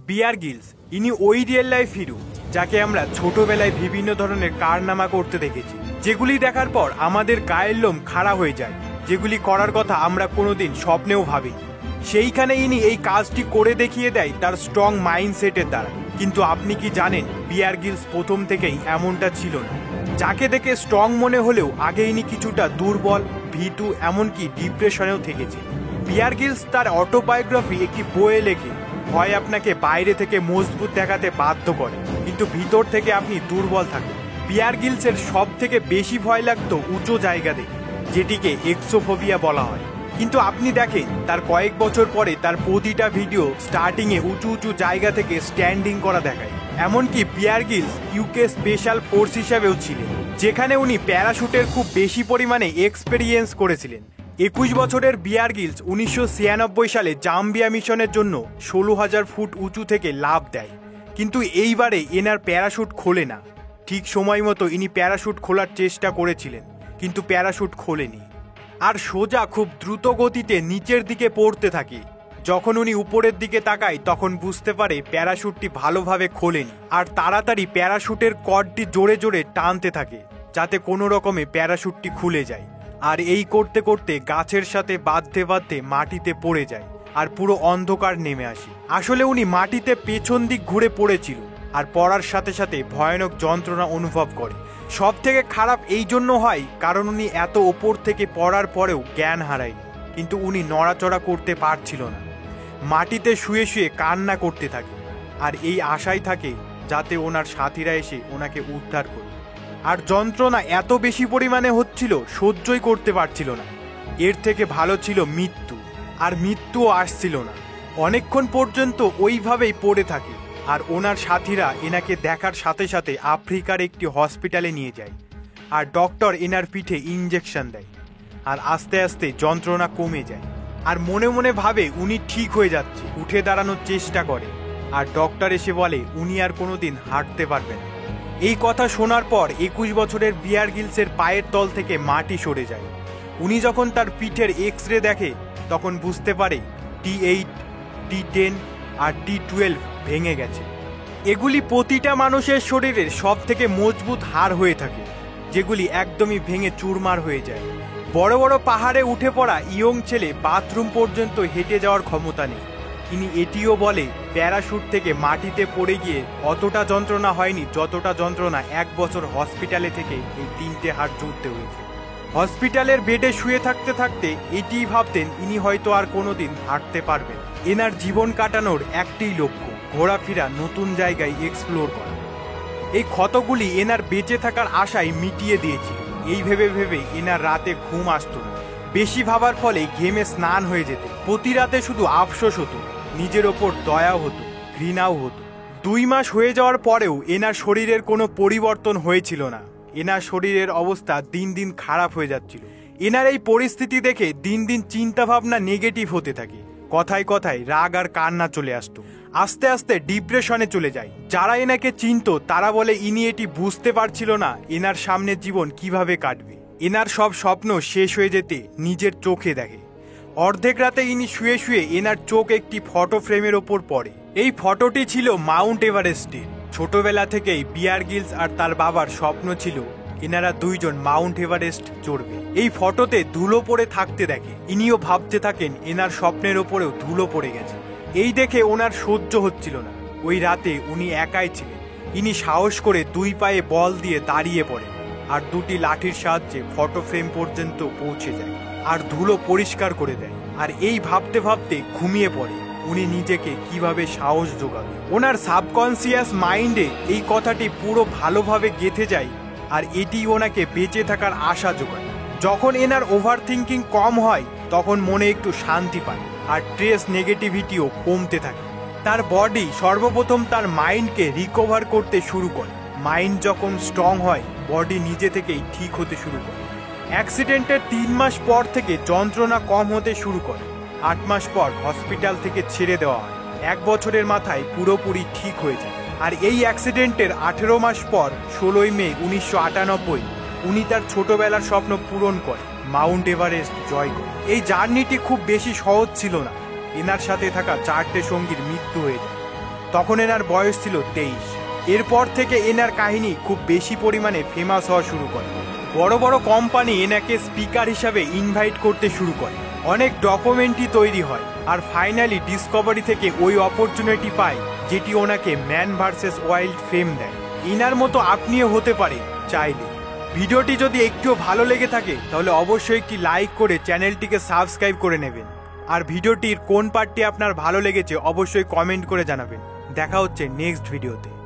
বিয়ার Giles ইনি ওই real life hero যাকে আমরা ছোটবেলায় বিভিন্ন ধরনের কারনামা করতে দেখেছি, যেগুলি দেখার পর আমাদের গায়ের লোম খাড়া হয়ে যায়, যেগুলি করার কথা আমরা কোনোদিন স্বপ্নেও ভাবিনি। সেইখানে ইনি এই কাজটি করে দেখিয়ে দেয় তার স্ট্রং মাইন্ডসেটের দ্বারা। কিন্তু আপনি কি জানেন, বিয়ার গিলস প্রথম থেকেই এমনটা ছিল না। যাকে দেখে স্ট্রং মনে হলেও আগে ইনি কিছুটা দুর্বল, ভীতু, এমনকি ডিপ্রেশনেও থেকেছে। বিয়ার গিলস তার অটোবায়োগ্রাফি একটি বইয়ে লেখে, হয় আপনাকে বাইরে থেকে মজবুত দেখাতে বাধ্য করে, কিন্তু ভিতর থেকে আপনি দুর্বল থাকেন। বিয়ার গিলসের সব থেকে বেশি ভয় লাগতো উঁচু জায়গা দেখে, যেটিকে এক্সোফোবিয়া বলা হয়। কিন্তু আপনি দেখেন তার কয়েক বছর পরে তার প্রতিটা ভিডিও স্টার্টিংয়ে উঁচু উঁচু জায়গা থেকে স্ট্যান্ডিং করা দেখায়। এমনকি বিয়ার গিলস ইউকে স্পেশাল ফোর্স হিসাবেও ছিলেন, যেখানে উনি প্যারাশুটের খুব বেশি পরিমাণে এক্সপেরিয়েন্স করেছিলেন। 21 বছরের বিয়ার গিলস 1996 সালে জাম্বিয়া মিশনের জন্য 16,000 ফুট উঁচু থেকে লাফ দেয়, কিন্তু এইবারে এনার প্যারাশুট খোলে না। ঠিক সময় মতো ইনি প্যারাশুট খোলার চেষ্টা করেছিলেন, কিন্তু প্যারাশুট খোলেনি, আর সোজা খুব দ্রুত গতিতে নিচের দিকে পড়তে থাকে। যখন উনি উপরের দিকে তাকায় তখন বুঝতে পারে প্যারাশুটটি ভালোভাবে খোলেনি, আর তাড়াতাড়ি প্যারাশুটের কর্ডটি জোরে জোরে টানতে থাকে যাতে কোনো রকমে প্যারাশুটটি খুলে যায়। আর এই করতে করতে গাছের সাথে বাঁধতে বাঁধতে মাটিতে পড়ে যায়, আর পুরো অন্ধকার নেমে আসে। আসলে উনি মাটিতে পেছন দিক ঘুরে পড়েছিল, আর পড়ার সাথে সাথে ভয়ানক যন্ত্রণা অনুভব করে। সব থেকে খারাপ এই জন্য হয় কারণ উনি এত ওপর থেকে পড়ার পরেও জ্ঞান হারায়নি, কিন্তু উনি নড়াচড়া করতে পারছিল না। মাটিতে শুয়ে শুয়ে কান্না করতে থাকে, আর এই আশাই থাকে যাতে ওনার সাথীরা এসে ওনাকে উদ্ধার করে। আর যন্ত্রণা এত বেশি পরিমাণে হচ্ছিল, সহ্যই করতে পারছিল না। এর থেকে ভালো ছিল মৃত্যু, আর মৃত্যুও আসছিল না। অনেকক্ষণ পর্যন্ত ওইভাবেই পড়ে থাকে, আর ওনার সাথীরা এনাকে দেখার সাথে সাথে আফ্রিকার একটি হসপিটালে নিয়ে যায়, আর ডক্টর এনার পিঠে ইঞ্জেকশন দেয়, আর আস্তে আস্তে যন্ত্রণা কমে যায়। আর মনে মনে ভাবে উনি ঠিক হয়ে যাচ্ছে, উঠে দাঁড়ানোর চেষ্টা করে, আর ডক্টর এসে বলে উনি আর কোনোদিন হাঁটতে পারবে না। এই কথা শোনার পর 21 বছরের বিয়ার গিলসের পায়ের তল থেকে মাটি সরে যায়। উনি যখন তার পিঠের এক্স-রে দেখে তখন বুঝতে পারে T8, T10 আর T12 ভেঙে গেছে। এগুলি প্রতিটা মানুষের শরীরের সব থেকে মজবুত হাড় হয়ে থাকে, যেগুলি একদমই ভেঙে চুরমার হয়ে যায়। বড় বড় পাহাড়ে উঠে পড়া ইয়ং ছেলে বাথরুম পর্যন্ত হেঁটে যাওয়ার ক্ষমতা নেই। তিনি এটিও বলে প্যারাশুট থেকে মাটিতে পড়ে গিয়ে অতটা যন্ত্রণা হয়নি যতটা যন্ত্রণা 1 বছর হসপিটালে থেকে এই 3টে হাড় জুড়তে হয়েছে। হসপিটালের বেডে শুয়ে থাকতে থাকতে এটিই ভাবতেন ইনি হয়তো আর কোনোদিন হাঁটতে পারবেন। এনার জীবন কাটানোর একটাই লক্ষ্য, ঘোরাফেরা, নতুন জায়গায় এক্সপ্লোর করা। এই ক্ষতগুলি এনার বেঁচে থাকার আশায় মিটিয়ে দিয়েছিল। এই ভেবে ভেবে এনার রাতে ঘুম আসতো না। বেশি ভাবার ফলে ঘেমে স্নান হয়ে যেত। প্রতি রাতে শুধু আফসোস হতো, নিজের ওপর দয়াও হতো, ঘৃণাও হতো। 2 মাস হয়ে যাওয়ার পরেও এনার শরীরের কোনো পরিবর্তন হয়েছিল না। এনার শরীরের অবস্থা দিন দিন খারাপ হয়ে যাচ্ছিল। এনার এই পরিস্থিতি দেখে দিন দিন চিন্তা ভাবনা নেগেটিভ হতে থাকে। কথায় কথায় রাগ আর কান্না চলে আসতো। আস্তে আস্তে ডিপ্রেশনে চলে যায়। যারা এনাকে চিনতো তারা বলে ইনি এটি বুঝতে পারছিল না এনার সামনের জীবন কিভাবে কাটবে। এনার সব স্বপ্ন শেষ হয়ে যেতে নিজের চোখে দেখে। অর্ধেক রাতে ইনি শুয়ে শুয়ে এনার চোখ একটি ফটো ফ্রেমের ওপর পড়ে। এই ফটোটি ছিল মাউন্ট এভারেস্টের। ছোটবেলা থেকেই বিয়ার গিলস আর তার বাবার স্বপ্ন ছিল এনারা 2 জন মাউন্ট এভারেস্ট চড়বে। এই ফটোতে ধুলো পড়ে থাকতে দেখে। ইনিও ভাবতে থাকেন এনার স্বপ্নের ওপরেও ধুলো পড়ে গেছে। এই দেখে ওনার সহ্য হচ্ছিল না। ওই রাতে উনি একাই ছিলেন। ইনি সাহস করে 2 পায়ে বল দিয়ে দাঁড়িয়ে পড়েন, আর 2টি লাঠির সাহায্যে ফটো ফ্রেম পর্যন্ত পৌঁছে যায়, আর ধুলো পরিষ্কার করে দেয়। আর এই ভাবতে ভাবতে ঘুমিয়ে পড়ে উনি নিজেকে কিভাবে সাহস জোগাবে। ওনার সাবকনসিয়াস মাইন্ডে এই কথাটি পুরো ভালোভাবে গেঁথে যায়, আর এটি ওনাকে বেঁচে থাকার আশা যোগায়। যখন এনার ওভার থিঙ্কিং কম হয় তখন মনে একটু শান্তি পায়, আর স্ট্রেস নেগেটিভিটিও কমতে থাকে। তার বডি সর্বপ্রথম তার মাইন্ডকে রিকভার করতে শুরু করে। মাইন্ড যখন স্ট্রং হয় বডি নিজে থেকেই ঠিক হতে শুরু করে। অ্যাক্সিডেন্টের 3 মাস পর থেকে যন্ত্রণা কম হতে শুরু করে। 8 মাস পর হসপিটাল থেকে ছেড়ে দেওয়া হয়। 1 বছরের মাথায় পুরোপুরি ঠিক হয়ে যায়। আর এই অ্যাক্সিডেন্টের 18 মাস পর 16ই মে 1998 উনি তার ছোটবেলার স্বপ্ন পূরণ করে, মাউন্ট এভারেস্ট জয় করে। এই জার্নিটি খুব বেশি সহজ ছিল না। এনার সাথে থাকা 4টে সঙ্গীর মৃত্যু হয়ে যায়। তখন এনার বয়স ছিল 23। এরপর থেকে এনার কাহিনী খুব বেশি পরিমাণে ফেমাস হওয়া শুরু করে। বড় বড় কোম্পানি এনাকে স্পিকার হিসাবে ইনভাইট করতে শুরু করে, অনেক ডকুমেন্টারি তৈরি হয়, আর ফাইনালি ডিসকভারি থেকে ওই অপরচুনিটি পায় যেটি ওনাকে ম্যান ভার্সেস ওয়াইল্ড ফেম দেয়। ইনার মতো আপনিও হতে পারে চাইলে। ভিডিওটি যদি একটুও ভালো লেগে থাকে তাহলে অবশ্যই একটি লাইক করে চ্যানেলটিকে সাবস্ক্রাইব করে নেবেন, আর ভিডিওটির কোন পার্টটি আপনার ভালো লেগেছে অবশ্যই কমেন্ট করে জানাবেন। দেখা হচ্ছে নেক্সট ভিডিওতে।